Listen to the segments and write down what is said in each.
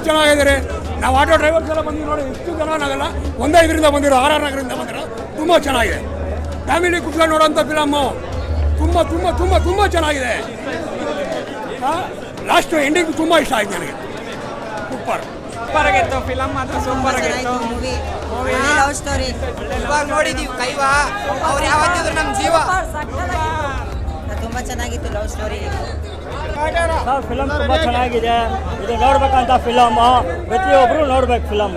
ಚೆನ್ನಾಗಿದ್ದಾರೆ. ನಾವು auto drivers ಎಲ್ಲ ಬಂದು ನೋಡಿ, ಎಷ್ಟು ಜನ ನಾವೆಲ್ಲ ಒಂದೇ ಇದರಿಂದ ಬಂದಿರೋ, ಆರ್ ನಗರದಿಂದ ಬಂದಿರೋ. ತುಂಬ ಚೆನ್ನಾಗಿದೆ, ಫ್ಯಾಮಿಲಿ ಕುತ್ಕೊಂಡು ನೋಡೋಂಥ ಫಿಲಮ್ಮು. ತುಂಬ ತುಂಬ ತುಂಬ ತುಂಬ ಚೆನ್ನಾಗಿದೆ. ಲಾಸ್ಟ್ ಎಂಡಿಂಗ್ ತುಂಬ ಇಷ್ಟ ಆಯ್ತು ನನಗೆ. ಸೂಪರ್ ಆಗಿತ್ತು ಫಿಲಮ್, ಮಾತ್ರ ಸೂಪರ್ ಆಗಿತ್ತು. ಲವ್ ಸ್ಟೋರಿ ಇವಾಗ ನೋಡಿದೀವಿ ಕೈವಾ, ಅವ್ರು ಯಾವತ್ತಿದ್ರು ನಮ್ಮ ಜೀವ. ತುಂಬಾ ಚೆನ್ನಾಗಿತ್ತು ಲವ್ ಸ್ಟೋರಿ. ಫಿಲಮ್ ತುಂಬ ಚೆನ್ನಾಗಿದೆ. ಇದು ನೋಡ್ಬೇಕಂತ ಫಿಲಮ್, ಪ್ರತಿಯೊಬ್ಬರು ನೋಡ್ಬೇಕು ಫಿಲಮ್.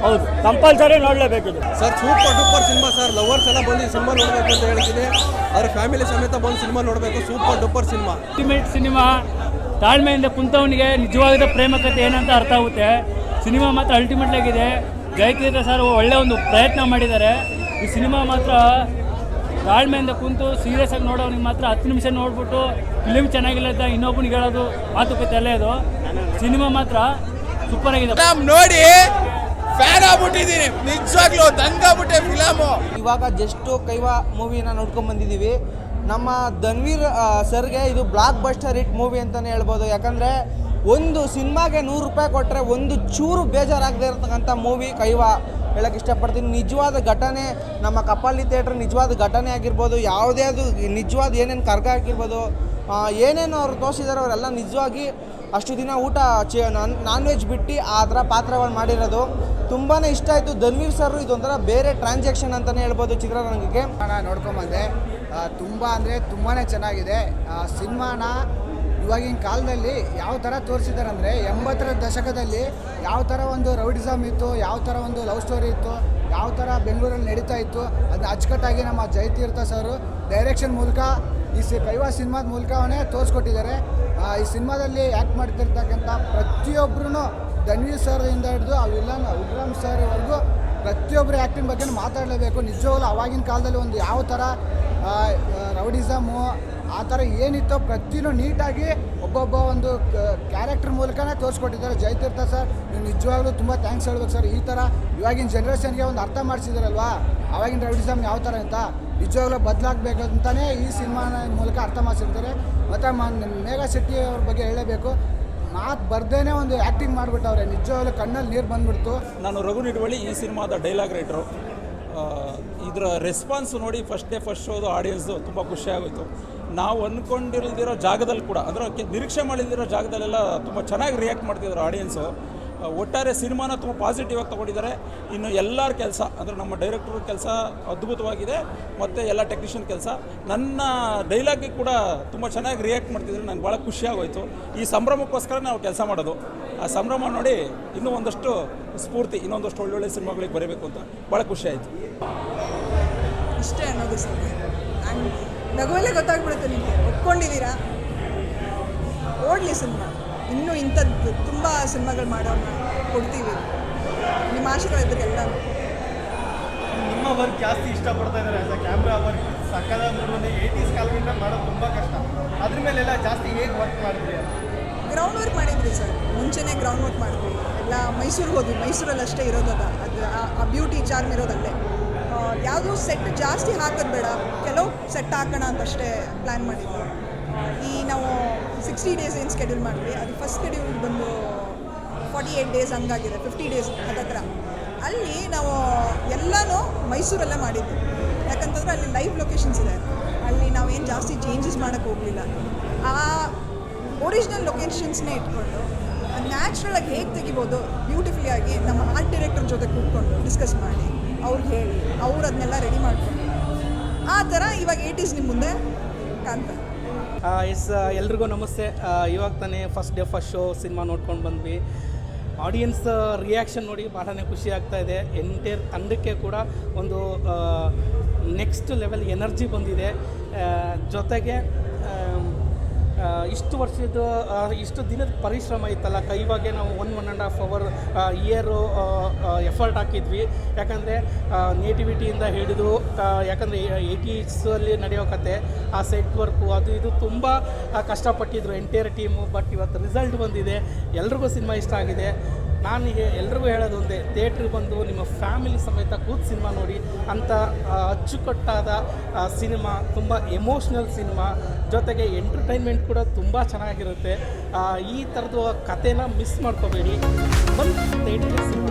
ಹೌದು, ಕಂಪಲ್ಸರಿ ನೋಡಲೇಬೇಕಿದೆ sir. Super duper cinema sir. Lovers ಎಲ್ಲ ಬಂದು ಸಿನಿಮಾ ನೋಡಬೇಕು ಅಂತ ಹೇಳ್ತೀನಿ. ಅವ್ರ ಫ್ಯಾಮಿಲಿ ಸಮೇತ ಬಂದು ಸಿನಿಮಾ ನೋಡಬೇಕು. Super duper cinema. Ultimate cinema. ತಾಳ್ಮೆಯಿಂದ ಕುಂತವನಿಗೆ ನಿಜವಾದ ಪ್ರೇಮ ಕಥೆ ಏನಂತ ಅರ್ಥ ಆಗುತ್ತೆ. ಸಿನಿಮಾ ಮಾತ್ರ ಅಲ್ಟಿಮೇಟ್ ಆಗಿದೆ. ಜಯತೀರ್ಥ ಸರ್ ಒಳ್ಳೆ ಒಂದು ಪ್ರಯತ್ನ ಮಾಡಿದ್ದಾರೆ. ಈ ಸಿನಿಮಾ ಮಾತ್ರ ತಾಳ್ಮೆಯಿಂದ ಕುಂತು ಸೀರಿಯಸ್ ಆಗಿ ನೋಡೋನಿಗೆ ಮಾತ್ರ 10 ನಿಮಿಷ ನೋಡ್ಬಿಟ್ಟು ಫಿಲಿಮ್ ಚೆನ್ನಾಗಿಲ್ಲ ಅಂತ ಇನ್ನೊಬ್ಬನಿಗೆ ಹೇಳೋದು ಮಾತುಕತೆ ಅಲ್ಲೇ. ಅದು ಸಿನಿಮಾ ಮಾತ್ರ ಸೂಪರ್ ಆಗಿದೆ. ನೋಡಿ ಫ್ಯಾನ್ ಆಗ್ಬಿಟ್ಟಿದ್ದೀನಿ, ನಿಜವಾಗ್ಲೂ ದಂಗಾಗ್ಬಿಟ್ಟೆ ಫಿಲಮು. ಇವಾಗ ಜಸ್ಟ್ ಕೈವಾ ಮೂವಿನ ನೋಡ್ಕೊಂಡು ಬಂದಿದ್ದೀವಿ. ನಮ್ಮ ಧನ್ವೀರ್ ಸರ್ಗೆ ಇದು ಬ್ಲಾಕ್ ಬಸ್ಟರ್ ಹಿಟ್ ಮೂವಿ ಅಂತಲೇ ಹೇಳ್ಬೋದು. ಯಾಕಂದರೆ ಒಂದು ಸಿನಿಮಾಗೆ 100 ರೂಪಾಯಿ ಕೊಟ್ಟರೆ ಒಂದು ಚೂರು ಬೇಜಾರಾಗದೇ ಇರತಕ್ಕಂಥ ಮೂವಿ ಕೈವಾ ಹೇಳೋಕ್ಕೆ ಇಷ್ಟಪಡ್ತೀನಿ. ನಿಜವಾದ ಘಟನೆ, ನಮ್ಮ ಕಪಾಲಿ ಥಿಯೇಟ್ರ್ ನಿಜವಾದ ಘಟನೆ ಆಗಿರ್ಬೋದು, ಯಾವುದೇ ಅದು ನಿಜವಾದ ಏನೇನು ಕರ್ಗ ಆಗಿರ್ಬೋದು, ಏನೇನು ಅವ್ರು ತೋರಿಸಿದಾರೋ ಅವರೆಲ್ಲ ನಿಜವಾಗಿ ಅಷ್ಟು ದಿನ ಊಟ ನಾನ್ ವೆಜ್ ಬಿಟ್ಟು ಆ ಥರ ಪಾತ್ರಗಳು ಮಾಡಿರೋದು ತುಂಬಾ ಇಷ್ಟ ಆಯಿತು. ಧನ್ವೀರ್ ಸರ್ ಇದೊಂಥರ ಬೇರೆ ಟ್ರಾನ್ಸಾಕ್ಷನ್ ಅಂತಲೇ ಹೇಳ್ಬೋದು ಚಿತ್ರರಂಗಕ್ಕೆ. ನೋಡ್ಕೊಂಬಂದೆ. ತುಂಬ ಅಂದರೆ ತುಂಬಾ ಚೆನ್ನಾಗಿದೆ ಸಿನಿಮಾನ. ಇವಾಗಿನ ಕಾಲದಲ್ಲಿ ಯಾವ ಥರ ತೋರಿಸಿದ್ದಾರೆ ಅಂದರೆ 80ರ ದಶಕದಲ್ಲಿ ಯಾವ ಥರ ಒಂದು ರೌಡಿಸಮ್ ಇತ್ತು, ಯಾವ ಥರ ಒಂದು ಲವ್ ಸ್ಟೋರಿ ಇತ್ತು, ಯಾವ ಥರ ಬೆಂಗಳೂರಲ್ಲಿ ನಡೀತಾ ಇತ್ತು, ಅದನ್ನ ಅಚ್ಚುಕಟ್ಟಾಗಿ ನಮ್ಮ ಜಯತೀರ್ಥ ಸರು ಡೈರೆಕ್ಷನ್ ಮೂಲಕ ಈ ಕೈವಾ ಸಿನಿಮಾದ ಮೂಲಕವೇ ತೋರಿಸ್ಕೊಟ್ಟಿದ್ದಾರೆ. ಈ ಸಿನಿಮಾದಲ್ಲಿ ಆ್ಯಕ್ಟ್ ಮಾಡ್ತಿರ್ತಕ್ಕಂಥ ಪ್ರತಿಯೊಬ್ಬರೂ ಧನ್ವೀರ್ ಸರ್ ಇಂದ ಹಿಡಿದು ಆ ವಿಲನ್ ವಿಕ್ರಮ್ ಸರ್ವರೆಗೂ ಪ್ರತಿಯೊಬ್ಬರು ಆ್ಯಕ್ಟಿಂಗ್ ಬಗ್ಗೆ ಮಾತಾಡಲೇಬೇಕು. ನಿಜವಾಗ್ಲೂ ಆವಾಗಿನ ಕಾಲದಲ್ಲಿ ಒಂದು ಯಾವ ಥರ ರೌಡಿಸಮು ಆ ಥರ ಏನಿತ್ತೋ ಪ್ರತಿಯೊಂದು ನೀಟಾಗಿ ಒಬ್ಬೊಬ್ಬ ಒಂದು ಕ್ಯಾರೆಕ್ಟರ್ ಮೂಲಕನೇ ತೋರಿಸ್ಕೊಟ್ಟಿದ್ದಾರೆ ಜಯತೀರ್ಥ ಸರ್. ನೀವು ನಿಜವಾಗ್ಲೂ ತುಂಬ ಥ್ಯಾಂಕ್ಸ್ ಹೇಳ್ಬೇಕು ಸರ್. ಈ ಥರ ಇವಾಗಿನ ಜನ್ರೇಷನ್ಗೆ ಒಂದು ಅರ್ಥ ಮಾಡಿಸಿದಾರಲ್ವಾ ಆವಾಗಿನ ರೌಡಿಸಮ್ ಯಾವ ಥರ ಅಂತ. ನಿಜವಾಗ್ಲೂ ಬದಲಾಗಬೇಕು ಅಂತಲೇ ಈ ಸಿನಿಮಾನ ಮೂಲಕ ಅರ್ಥ ಮಾಡಿಸಿರ್ತಾರೆ. ಮತ್ತು ಮೇಘಾ ಶೆಟ್ಟಿ ಅವ್ರ ಬಗ್ಗೆ ಹೇಳಬೇಕು. ಮಾತು ಬರ್ದೇನೆ ಒಂದು ಆ್ಯಕ್ಟಿಂಗ್ ಮಾಡಿಬಿಟ್ಟವ್ರೆ, ನಿಜವಾಗ್ಲೂ ಕಣ್ಣಲ್ಲಿ ನೀರು ಬಂದುಬಿಡ್ತು. ನಾನು ರಘು ನಿಡುವಳಿ, ಈ ಸಿನಿಮಾದ ಡೈಲಾಗ್ ರೈಟ್ರು. ಇದರ ರೆಸ್ಪಾನ್ಸ್ ನೋಡಿ ಫಸ್ಟ್ ಶೋದು ಆಡಿಯನ್ಸು ತುಂಬ ಖುಷಿಯಾಗೋಯಿತು. ನಾವು ಅಂದ್ಕೊಂಡಿಲ್ದಿರೋ ಜಾಗದಲ್ಲಿ ಕೂಡ, ಅಂದರೆ ನಿರೀಕ್ಷೆ ಮಾಡಿಲ್ದಿರೋ ಜಾಗದಲ್ಲೆಲ್ಲ ತುಂಬ ಚೆನ್ನಾಗಿ ರಿಯಾಕ್ಟ್ ಮಾಡ್ತಿದ್ರು ಆಡಿಯನ್ಸು. ಒಟ್ಟಾರೆ ಸಿನಿಮಾನ ತುಂಬ ಪಾಸಿಟಿವ್ ಆಗಿ ತೊಗೊಂಡಿದ್ದಾರೆ. ಇನ್ನು ಎಲ್ಲರ ಕೆಲಸ, ಅಂದರೆ ನಮ್ಮ ಡೈರೆಕ್ಟರ್ ಕೆಲಸ ಅದ್ಭುತವಾಗಿದೆ, ಮತ್ತು ಎಲ್ಲ ಟೆಕ್ನಿಷಿಯನ್ ಕೆಲಸ. ನನ್ನ ಡೈಲಾಗಿಗೆ ಕೂಡ ತುಂಬ ಚೆನ್ನಾಗಿ ರಿಯಾಕ್ಟ್ ಮಾಡ್ತಿದ್ರು. ನಂಗೆ ಭಾಳ ಖುಷಿಯಾಗೋಯಿತು. ಈ ಸಂಭ್ರಮಕ್ಕೋಸ್ಕರ ನಾವು ಕೆಲಸ ಮಾಡೋದು. ಆ ಸಂಭ್ರಮ ನೋಡಿ ಇನ್ನೂ ಒಂದಷ್ಟು ಸ್ಫೂರ್ತಿ, ಇನ್ನೊಂದಷ್ಟು ಒಳ್ಳೊಳ್ಳೆ ಸಿನಿಮಾಗಳಿಗೆ ಬರೀಬೇಕು ಅಂತ ಭಾಳ ಖುಷಿ ಆಯಿತು. ಇಷ್ಟೇ ಅನ್ನೋದು ಸರ್. ನಗುವಲ್ಲೇ ಗೊತ್ತಾಗ್ಬಿಡುತ್ತೆ ನಿಮಗೆ, ಒಪ್ಕೊಂಡಿದ್ದೀರಾ, ಓಡಲಿ ಸಿನಿಮಾ. ಇನ್ನೂ ಇಂಥದ್ದು ತುಂಬ ಸಿನಿಮಾಗಳು ಮಾಡೋಣ ಕೊಡ್ತೀವಿ. ನಿಮ್ಮ ಆಶೀರ್ವಾದ ಇದ್ರೆ ಎಲ್ಲ. ನಿಮ್ಮ ವರ್ಕ್ ಜಾಸ್ತಿ ಇಷ್ಟಪಡ್ತಾ ಇದ್ದಾರೆ. ಆಸ್ ಅ ಕ್ಯಾಮ್ರಾ ವರ್ಕ್ ಸಕ್ಕದಾದ್ರೂ 80s ಕಾಲದಿಂದ ಮಾಡೋದು ತುಂಬ ಕಷ್ಟ. ಅದ್ರ ಮೇಲೆಲ್ಲ ಜಾಸ್ತಿ ಹೇಗೆ ವರ್ಕ್ ಮಾಡಿದ್ರಿ? ಗ್ರೌಂಡ್ ವರ್ಕ್ ಮಾಡಿದ್ರಿ ಸರ್. ಮುಂಚೆನೇ ಗ್ರೌಂಡ್ ವರ್ಕ್ ಮಾಡಿದ್ವಿ. ಎಲ್ಲ ಮೈಸೂರಿಗೆ ಹೋದ್ವಿ. ಮೈಸೂರಲ್ಲಿ ಅಷ್ಟೇ ಇರೋದದ, ಅದು ಆ ಬ್ಯೂಟಿ ಚಾರ್ಮ್ ಇರೋದಲ್ಲೇ. ಯಾವುದೂ ಸೆಟ್ ಜಾಸ್ತಿ ಹಾಕೋದು ಬೇಡ, ಕೆಲವು ಸೆಟ್ ಹಾಕೋಣ ಅಂತಷ್ಟೇ ಪ್ಲ್ಯಾನ್ ಮಾಡಿದ್ವಿ. ಈ ನಾವು 60 ಡೇಸ್ ಏನು ಸ್ಕೆಡ್ಯೂಲ್ ಮಾಡಿದ್ವಿ, ಅದು ಫಸ್ಟ್ ಸ್ಕೆಡ್ಯೂಲ್ ಬಂದು 48 ಡೇಸ್ ಹಂಗಾಗಿದೆ, 50 ಡೇಸ್ ಹತ್ತಿರ. ಅಲ್ಲಿ ನಾವು ಎಲ್ಲನೂ ಮೈಸೂರಲ್ಲೇ ಮಾಡಿದ್ವಿ. ಯಾಕಂತಂದರೆ ಅಲ್ಲಿ ಲೈವ್ ಲೊಕೇಶನ್ಸ್ ಇದೆ. ಅಲ್ಲಿ ನಾವೇನು ಜಾಸ್ತಿ ಚೇಂಜಸ್ ಮಾಡೋಕ್ಕೆ ಹೋಗಲಿಲ್ಲ. ಆ ಒರಿಜಿನಲ್ ಲೊಕೇಶನ್ಸ್ನೇ ಇಟ್ಕೊಂಡು ನ್ಯಾಚುರಲಾಗಿ ಹೇಗೆ ತೆಗಿಬೋದು ಬ್ಯೂಟಿಫುಲಿ ಆಗಿ ನಮ್ಮ ಆರ್ಟ್ ಡೈರೆಕ್ಟರ್ ಜೊತೆ ಕೂತ್ಕೊಂಡು ಡಿಸ್ಕಸ್ ಮಾಡಿ ಅವ್ರಿಗೆ ಹೇಳಿ ಅವ್ರು ಅದನ್ನೆಲ್ಲ ರೆಡಿ ಮಾಡಿಕೊಂಡು ಆ ಥರ ಇವಾಗ 80s ನಿಮ್ಮ ಮುಂದೆ ಕಾಣ್ತಾರೆ. ಎಲ್ರಿಗೂ ನಮಸ್ತೆ. ಇವಾಗ ತಾನೇ ಫಸ್ಟ್ ಶೋ ಸಿನಿಮಾ ನೋಡ್ಕೊಂಡು ಬಂದ್ವಿ. ಆಡಿಯನ್ಸ್ ರಿಯಾಕ್ಷನ್ ನೋಡಿ ಭಾಳನೇ ಖುಷಿ ಆಗ್ತಾಯಿದೆ. ಎಂಟೈರ್ ತಂಡಕ್ಕೆ ಕೂಡ ಒಂದು ನೆಕ್ಸ್ಟ್ ಲೆವೆಲ್ ಎನರ್ಜಿ ಬಂದಿದೆ. ಜೊತೆಗೆ ಇಷ್ಟು ವರ್ಷದ ಇಷ್ಟು ದಿನದ ಪರಿಶ್ರಮ ಇತ್ತಲ್ಲ ಕೈವಾಗೆ ನಾವು 1.5 hour ಇಯರು ಎಫರ್ಟ್ ಹಾಕಿದ್ವಿ. ಯಾಕಂದರೆ ನೇಟಿವಿಟಿಯಿಂದ ಹಿಡಿದು, ಯಾಕಂದರೆ 80s ನಡೆಯೋ ಕತೆ, ಆ ಸೆಟ್ ವರ್ಕು ಅದು ಇದು ತುಂಬ ಕಷ್ಟಪಟ್ಟಿದ್ರು ಎಂಟೈರ್ ಟೀಮು. ಬಟ್ ಇವತ್ತು ರಿಸಲ್ಟ್ ಬಂದಿದೆ, ಎಲ್ರಿಗೂ ಸಿನಿಮಾ ಇಷ್ಟ ಆಗಿದೆ. ನಾನೀಗ ಎಲ್ರಿಗೂ ಹೇಳೋದು ಒಂದೇ, ಥಿಯೇಟ್ರಿಗೆ ಬಂದು ನಿಮ್ಮ ಫ್ಯಾಮಿಲಿ ಸಮೇತ ಕೂತು ಸಿನಿಮಾ ನೋಡಿ. ಅಂಥ ಅಚ್ಚುಕಟ್ಟಾದ ಸಿನಿಮಾ, ತುಂಬ ಎಮೋಷ್ನಲ್ ಸಿನಿಮಾ, ಜೊತೆಗೆ ಎಂಟರ್ಟೈನ್ಮೆಂಟ್ ಕೂಡ ತುಂಬ ಚೆನ್ನಾಗಿರುತ್ತೆ. ಈ ಥರದ್ದು ಕಥೆನ ಮಿಸ್ ಮಾಡ್ಕೋಬೇಡಿ, ಬಂದು ಥಿಯೇಟ್ರಿಗೆ ಸಿನಿಮಾ